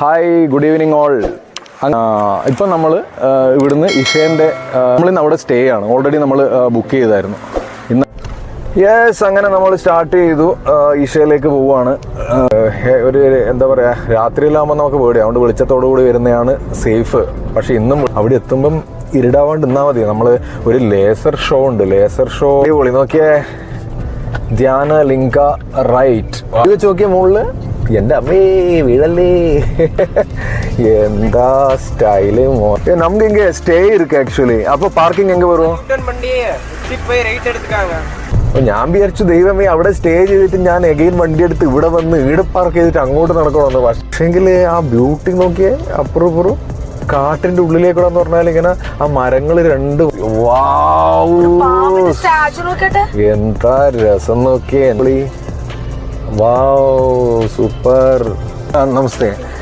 Hi, good evening all. ഇപ്പം നമ്മൾ ഇവിടുന്ന് ഇഷേൻ്റെ നമ്മളിന്ന് അവിടെ സ്റ്റേ ആണ്. ഓൾറെഡി നമ്മൾ ബുക്ക് ചെയ്തായിരുന്നു ഇന്ന്. യെസ്, അങ്ങനെ നമ്മൾ സ്റ്റാർട്ട് ചെയ്തു. ഇഷയിലേക്ക് പോവുകയാണ്. ഒരു എന്താ പറയുക, രാത്രിയിലാകുമ്പോൾ നമുക്ക് പേടിയാണ്, അതുകൊണ്ട് വെളിച്ചത്തോടു കൂടി വരുന്നതാണ് സേഫ്. പക്ഷെ ഇന്നും അവിടെ എത്തുമ്പം ഇരുടാവാണ്ട് നിന്നാൽ മതി. നമ്മൾ ഒരു ലേസർ ഷോ ഉണ്ട്, ലേസർ ഷോ പൊളി. നോക്കിയേ, ധ്യാന ലിംഗ റൈറ്റ് വെച്ച് നോക്കിയ മുകളില്. എൻ്റെ അമ്മേ വീഴല്ലേ, എന്താ സ്റ്റൈല്. നമുക്ക് ഇങ്ങനെ സ്റ്റേ ഇருக்கு ആക്ച്വലി. അപ്പൊ പാർക്കിംഗ് എങ്ക വരും? ഞാൻ വിചാരിച്ചു ദൈവമേ അവിടെ സ്റ്റേ ചെയ്തിട്ട് ഞാൻ എഗെയിൻ വണ്ടി എടുത്ത് ഇവിടെ വന്ന് ഇവിടെ പാർക്ക് ചെയ്തിട്ട് അങ്ങോട്ട് നടക്കണമെന്ന്. പക്ഷേങ്കിൽ ആ ബ്യൂട്ടി നോക്കിയേ, അപ്പുറം ഇപ്പുറം കാട്ടിന്റെ ഉള്ളിലേക്കൂടെ എന്ന് പറഞ്ഞാൽ ഇങ്ങനെ ആ മരങ്ങൾ രണ്ട്. എന്താ രസം നോക്കിയേ. വാവ്, സൂപ്പർ. നമസ്തേ.